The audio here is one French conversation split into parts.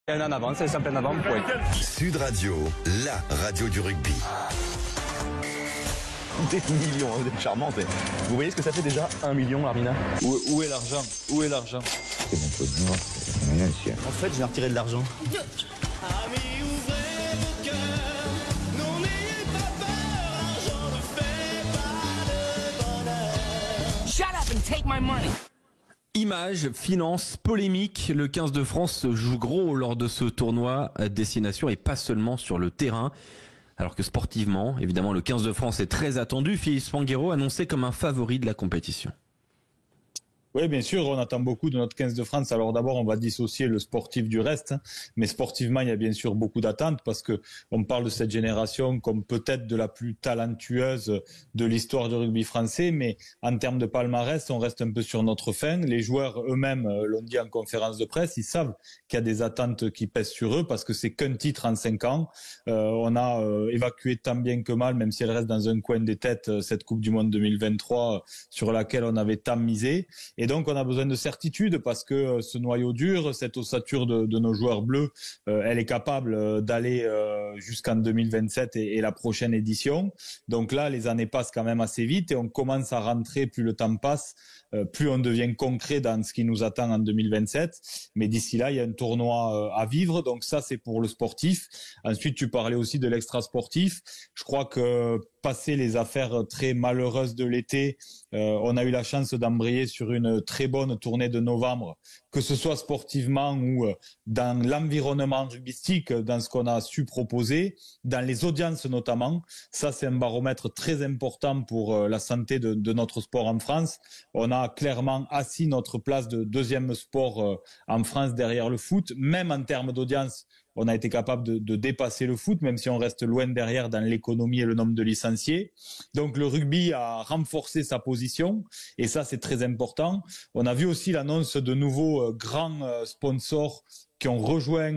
Un en avant, c'est ça plein avant, point. Sud Radio, la radio du rugby. Des millions, vous êtes charmante. Vous voyez ce que ça fait déjà 1 million, Armina? Où est l'argent? Où est l'argent? C'est mon truc, non, c'est rien ici. En fait, j'ai retiré de l'argent. Amis, ouvrez vos cœurs, non n'ayez pas peur, l'argent ne fait pas le bonheur. Shut up and take my money. Images, finances, polémiques, le 15 de France joue gros lors de ce tournoi Destination et pas seulement sur le terrain. Alors que sportivement, évidemment, le 15 de France est très attendu. Philippe Spanghero annoncé comme un favori de la compétition. Oui, bien sûr, on attend beaucoup de notre 15 de France. Alors d'abord, on va dissocier le sportif du reste, mais sportivement, il y a bien sûr beaucoup d'attentes parce que on parle de cette génération comme peut-être de la plus talentueuse de l'histoire du rugby français, mais en termes de palmarès, on reste un peu sur notre fin. Les joueurs eux-mêmes l'ont dit en conférence de presse, ils savent qu'il y a des attentes qui pèsent sur eux parce que c'est qu'un titre en 5 ans. On a évacué tant bien que mal, même si elle reste dans un coin des têtes, cette Coupe du Monde 2023 sur laquelle on avait tant misé. Et donc, on a besoin de certitude parce que ce noyau dur, cette ossature de nos joueurs bleus, elle est capable d'aller jusqu'en 2027 et la prochaine édition. Donc là, les années passent quand même assez vite et on commence à rentrer, plus le temps passe, plus on devient concret dans ce qui nous attend en 2027. Mais d'ici là, il y a un tournoi à vivre. Donc ça, c'est pour le sportif. Ensuite, tu parlais aussi de l'extra-sportif. Je crois que passé les affaires très malheureuses de l'été, on a eu la chance d'embrayer sur une très bonne tournée de novembre, que ce soit sportivement ou dans l'environnement rugbystique, dans ce qu'on a su proposer, dans les audiences notamment. Ça, c'est un baromètre très important pour la santé de notre sport en France. On a clairement assis notre place de deuxième sport en France derrière le foot, même en termes d'audience. On a été capable de dépasser le foot, même si on reste loin derrière dans l'économie et le nombre de licenciés. Donc le rugby a renforcé sa position et ça c'est très important. On a vu aussi l'annonce de nouveaux grands sponsors qui ont rejoint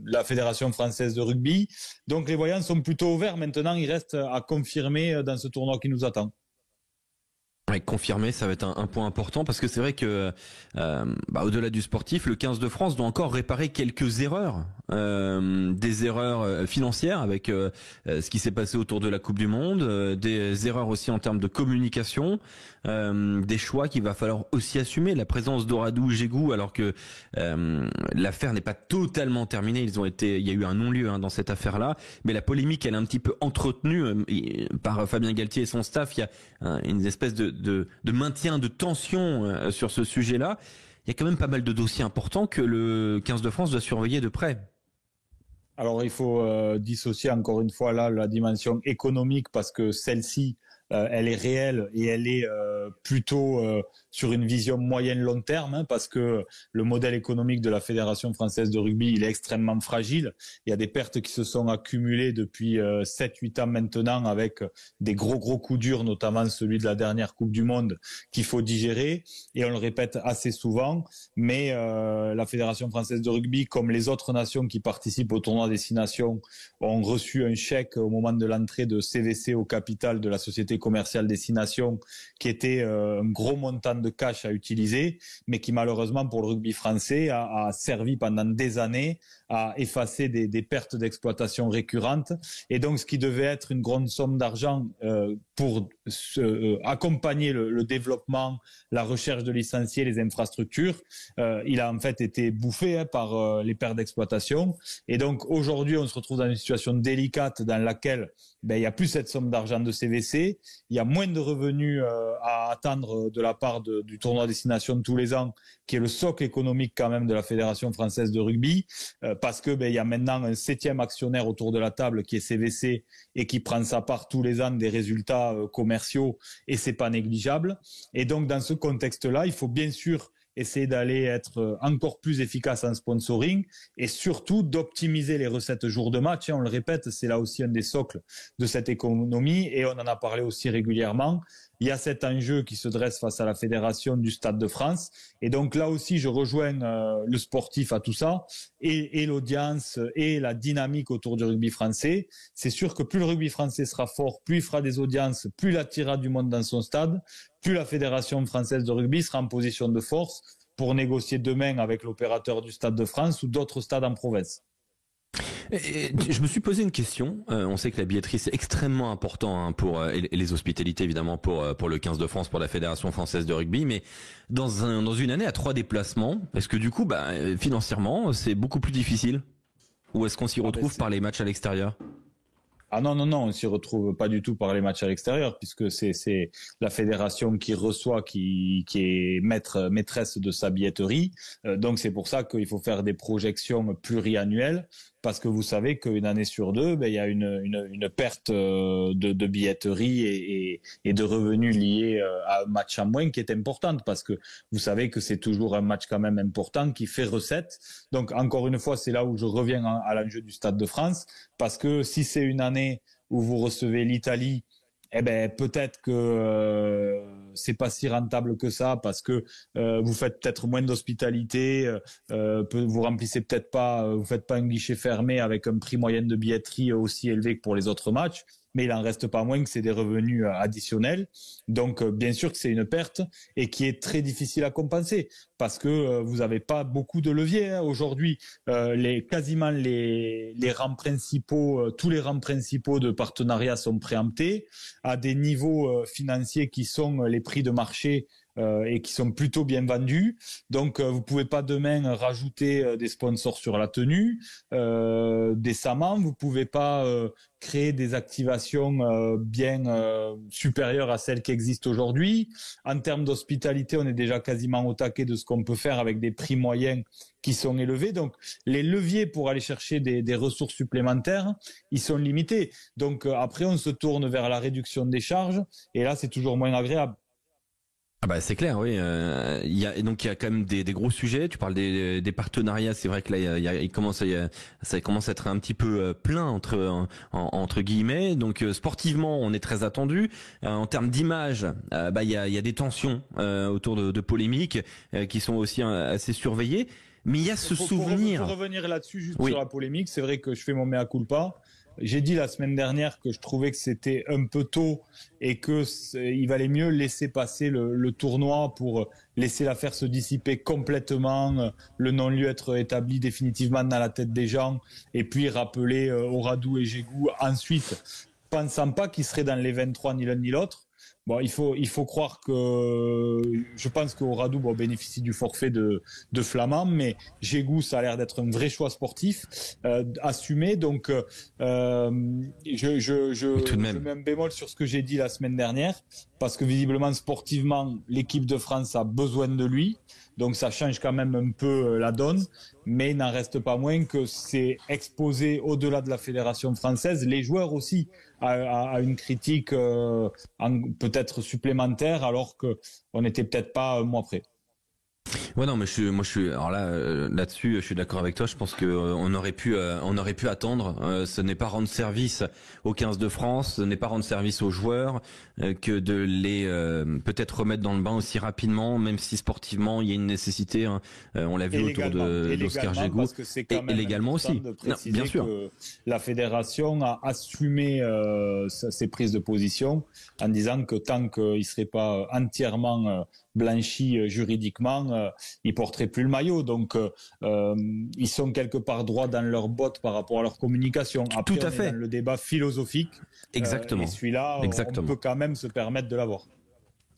la Fédération française de rugby. Donc les voyants sont plutôt ouverts. Maintenant, il reste à confirmer dans ce tournoi qui nous attend. Ouais, confirmer, ça va être un point important parce que c'est vrai que au-delà du sportif, le 15 de France doit encore réparer quelques erreurs, des erreurs financières avec ce qui s'est passé autour de la Coupe du Monde, des erreurs aussi en termes de communication, des choix qu'il va falloir aussi assumer. La présence d'Oradou, Gégou, alors que l'affaire n'est pas totalement terminée, il y a eu un non-lieu dans cette affaire-là, mais la polémique elle est un petit peu entretenue par Fabien Galtier et son staff. Il y a une espèce de maintien de tension sur ce sujet-là. Il y a quand même pas mal de dossiers importants que le 15 de France doit surveiller de près. Alors il faut dissocier encore une fois là la dimension économique parce que celle-ci elle est réelle et elle est plutôt sur une vision moyenne-long terme parce que le modèle économique de la Fédération française de rugby il est extrêmement fragile. Il y a des pertes qui se sont accumulées depuis 7-8 ans maintenant avec des gros coups durs, notamment celui de la dernière Coupe du Monde qu'il faut digérer et on le répète assez souvent. Mais la Fédération française de rugby, comme les autres nations qui participent au tournoi Destination, ont reçu un chèque au moment de l'entrée de CVC au capital de la société commerciale Destination qui était un gros montant de cash à utiliser, mais qui malheureusement pour le rugby français a servi pendant des années à effacer des pertes d'exploitation récurrentes. Et donc ce qui devait être une grande somme d'argent pour accompagner le développement, la recherche de licenciés, les infrastructures, il a en fait été bouffé par les pertes d'exploitation. Et donc aujourd'hui on se retrouve dans une situation délicate dans laquelle il y a plus cette somme d'argent de CVC, il y a moins de revenus à attendre de la part du tournoi Destination de tous les ans, qui est le socle économique quand même de la Fédération française de rugby, parce que il y a maintenant un 7e actionnaire autour de la table qui est CVC et qui prend sa part tous les ans des résultats commerciaux et c'est pas négligeable. Et donc dans ce contexte-là, il faut bien sûr essayer d'aller être encore plus efficace en sponsoring et surtout d'optimiser les recettes jour de match. Et on le répète, c'est là aussi un des socles de cette économie et on en a parlé aussi régulièrement. Il y a cet enjeu qui se dresse face à la Fédération du Stade de France. Et donc là aussi, je rejoins le sportif à tout ça et l'audience et la dynamique autour du rugby français. C'est sûr que plus le rugby français sera fort, plus il fera des audiences, plus il attirera du monde dans son stade, plus la Fédération française de rugby sera en position de force pour négocier demain avec l'opérateur du Stade de France ou d'autres stades en province. Et je me suis posé une question. On sait que la billetterie c'est extrêmement important pour et les hospitalités évidemment pour le 15 de France, pour la Fédération française de rugby. Mais dans une année à 3 déplacements, est-ce que du coup, financièrement, c'est beaucoup plus difficile, ou est-ce qu'on s'y retrouve par les matchs à l'extérieur? Ah non, on s'y retrouve pas du tout par les matchs à l'extérieur, puisque c'est la fédération qui reçoit, qui est maîtresse de sa billetterie. Donc c'est pour ça qu'il faut faire des projections pluriannuelles, parce que vous savez qu'une année sur deux, il y a une perte de billetterie et de revenus liés à un match en moins qui est importante, parce que vous savez que c'est toujours un match quand même important qui fait recette. Donc encore une fois, c'est là où je reviens à l'enjeu du Stade de France, parce que si c'est une année où vous recevez l'Italie, peut-être que c'est pas si rentable que ça, parce que vous faites peut-être moins d'hospitalité, vous remplissez peut-être pas, vous faites pas un guichet fermé avec un prix moyen de billetterie aussi élevé que pour les autres matchs. Mais il en reste pas moins que c'est des revenus additionnels. Donc, bien sûr que c'est une perte et qui est très difficile à compenser, parce que vous n'avez pas beaucoup de leviers aujourd'hui. Quasiment les rangs principaux, tous les rangs principaux de partenariat sont préemptés à des niveaux financiers qui sont les prix de marché et qui sont plutôt bien vendus. Donc, vous pouvez pas demain rajouter des sponsors sur la tenue décemment. Vous pouvez pas créer des activations bien supérieures à celles qui existent aujourd'hui. En termes d'hospitalité, on est déjà quasiment au taquet de ce qu'on peut faire avec des prix moyens qui sont élevés. Donc, les leviers pour aller chercher des ressources supplémentaires, ils sont limités. Donc, après, on se tourne vers la réduction des charges et là, c'est toujours moins agréable. Ah c'est clair, oui. Il y a quand même des gros sujets. Tu parles des partenariats. C'est vrai que là, ça commence à être un petit peu plein entre guillemets. Donc sportivement, on est très attendu. En termes d'image, il y a des tensions autour de polémiques qui sont aussi assez surveillées. Mais il y a ce souvenir. Pour revenir là-dessus, juste sur la polémique, c'est vrai que je fais mon mea culpa. J'ai dit la semaine dernière que je trouvais que c'était un peu tôt et que il valait mieux laisser passer le tournoi pour laisser l'affaire se dissiper complètement, le non-lieu être établi définitivement dans la tête des gens et puis rappeler Oradou et Jégou ensuite, pensant pas qu'ils seraient dans les 23 ni l'un ni l'autre. Bon, il faut croire que je pense qu'Oradou bénéficie du forfait de Flamand, mais Jégou, ça a l'air d'être un vrai choix sportif assumé. Donc, je mets un bémol sur ce que j'ai dit la semaine dernière, parce que visiblement sportivement, l'équipe de France a besoin de lui. Donc ça change quand même un peu la donne, mais il n'en reste pas moins que c'est exposé au-delà de la fédération française, les joueurs aussi à une critique peut-être supplémentaire, alors que on n'était peut-être pas un mois près. Ouais, non, mais alors là-dessus, je suis d'accord avec toi. Je pense que on aurait pu attendre. Ce n'est pas rendre service au 15 de France, ce n'est pas rendre service aux joueurs que de les peut-être remettre dans le bain aussi rapidement, même si sportivement il y a une nécessité. On l'a vu autour d'Oscar Jégou, parce que c'est quand même légalement aussi. De préciser bien sûr. Que la fédération a assumé ses prises de position en disant que tant qu'il serait pas entièrement blanchi juridiquement, ils porteraient plus le maillot. Donc, ils sont quelque part droits dans leurs bottes par rapport à leur communication. Après, Tout à fait. Dans le débat philosophique. Exactement. Et celui-là, on peut quand même se permettre de l'avoir.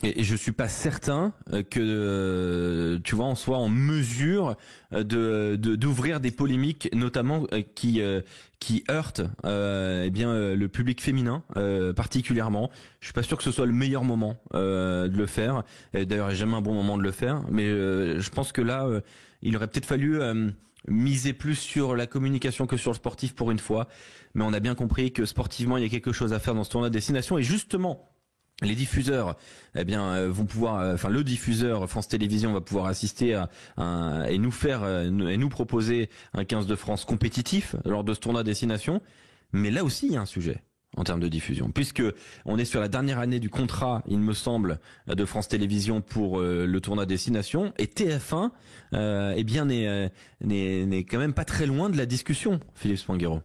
Et je suis pas certain que tu vois on soit en mesure d'ouvrir des polémiques, notamment qui heurtent le public féminin particulièrement. Je suis pas sûr que ce soit le meilleur moment de le faire. Et d'ailleurs, il n'y a jamais un bon moment de le faire. Mais je pense que là, il aurait peut-être fallu miser plus sur la communication que sur le sportif pour une fois. Mais on a bien compris que sportivement, il y a quelque chose à faire dans ce tournoi de destination. Et justement, les diffuseurs, vont pouvoir, le diffuseur France Télévisions va pouvoir assister et nous proposer un 15 de France compétitif lors de ce tournoi destination. Mais là aussi, il y a un sujet en termes de diffusion, puisque on est sur la dernière année du contrat, il me semble, de France Télévisions pour le tournoi destination, et TF1, n'est quand même pas très loin de la discussion, Philippe Spanghero.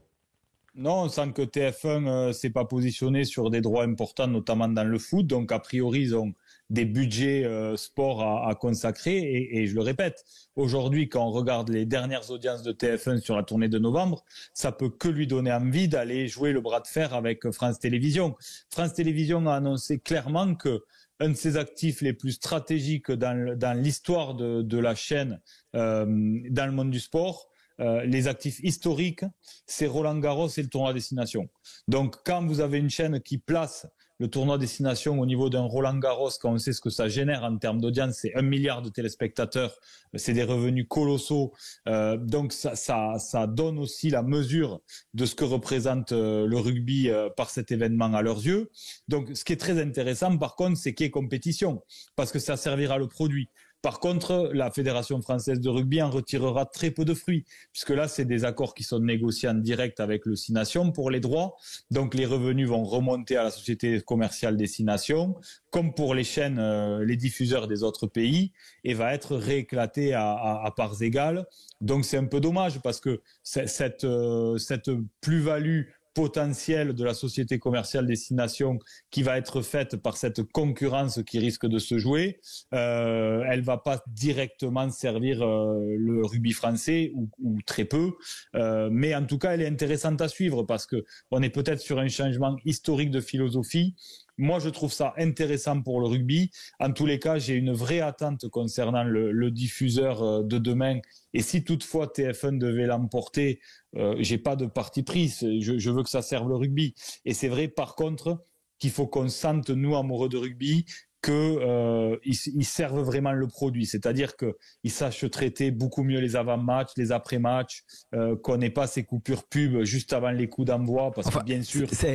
Non, sans que TF1 s'est pas positionné sur des droits importants, notamment dans le foot. Donc, a priori, ils ont des budgets sport à consacrer. Et je le répète, aujourd'hui, quand on regarde les dernières audiences de TF1 sur la tournée de novembre, ça peut que lui donner envie d'aller jouer le bras de fer avec France Télévisions. France Télévisions a annoncé clairement que un de ses actifs les plus stratégiques dans l'histoire de la chaîne dans le monde du sport, les actifs historiques, c'est Roland-Garros et le tournoi Destination. Donc, quand vous avez une chaîne qui place le tournoi Destination au niveau d'un Roland-Garros, quand on sait ce que ça génère en termes d'audience, c'est 1 milliard de téléspectateurs, c'est des revenus colossaux. Donc, ça donne aussi la mesure de ce que représente le rugby par cet événement à leurs yeux. Donc, ce qui est très intéressant, par contre, c'est qu'il y ait compétition, parce que ça servira le produit. Par contre, la Fédération française de rugby en retirera très peu de fruits, puisque là, c'est des accords qui sont négociés en direct avec le Six Nations pour les droits. Donc, les revenus vont remonter à la société commerciale des Six Nations, comme pour les chaînes, les diffuseurs des autres pays, et va être rééclaté à parts égales. Donc, c'est un peu dommage, parce que cette plus-value potentiel de la société commerciale des Six Nations qui va être faite par cette concurrence qui risque de se jouer, elle va pas directement servir le rugby français ou très peu, mais en tout cas elle est intéressante à suivre parce que on est peut-être sur un changement historique de philosophie. Moi, je trouve ça intéressant pour le rugby. En tous les cas, j'ai une vraie attente concernant le diffuseur de demain. Et si toutefois TF1 devait l'emporter, j'ai pas de parti pris. Je veux que ça serve le rugby. Et c'est vrai, par contre, qu'il faut qu'on sente, nous, amoureux de rugby, qu'ils servent vraiment le produit. C'est-à-dire qu'ils sachent traiter beaucoup mieux les avant-matchs, les après-matchs, qu'on n'ait pas ces coupures pub juste avant les coups d'envoi, parce que bien sûr, ça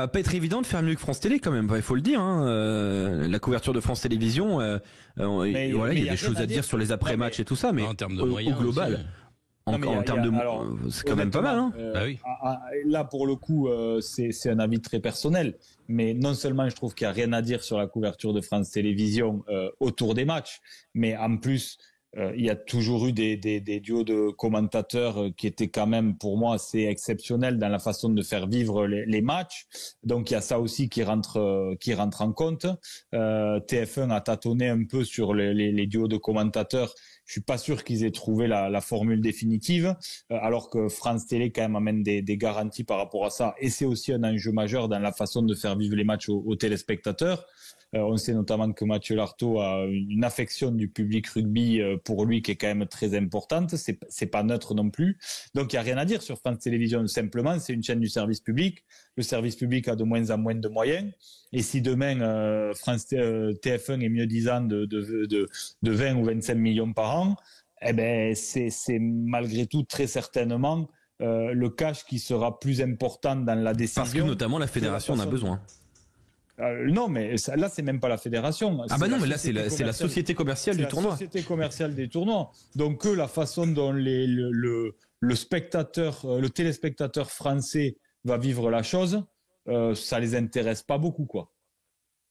va pas être évident de faire mieux que France Télé quand même. Il faut le dire. La couverture de France Télévisions, il y a des choses à dire sur les après-matchs et tout ça, mais en termes de moyens au global. aussi, En termes de, c'est quand même pas mal, hein. Bah oui. Là, pour le coup, c'est un avis très personnel. Mais non seulement je trouve qu'il n'y a rien à dire sur la couverture de France Télévisions autour des matchs, mais en plus, il y a toujours eu des duos de commentateurs qui étaient quand même, pour moi, assez exceptionnels dans la façon de faire vivre les matchs. Donc, il y a ça aussi qui rentre en compte. TF1 a tâtonné un peu sur les duos de commentateurs. Je suis pas sûr qu'ils aient trouvé la formule définitive, alors que France Télé quand même amène des garanties par rapport à ça. Et c'est aussi un enjeu majeur dans la façon de faire vivre les matchs aux téléspectateurs. On sait notamment que Mathieu Lartaud a une affection du public rugby pour lui qui est quand même très importante. C'est pas neutre non plus. Donc il y a rien à dire sur France Télévisions. Simplement, c'est une chaîne du service public. Le service public a de moins en moins de moyens. Et si demain TF1 est mieux disant de 20 ou 25 millions par an, eh ben c'est malgré tout très certainement le cash qui sera plus important dans la décision. Parce que notamment la fédération en a besoin. Non, mais là, c'est même pas la fédération. Ah bah non, mais là, c'est la société commerciale du tournoi. C'est la société commerciale des tournois. Donc, la façon dont le spectateur, le téléspectateur français va vivre la chose, ça les intéresse pas beaucoup, quoi.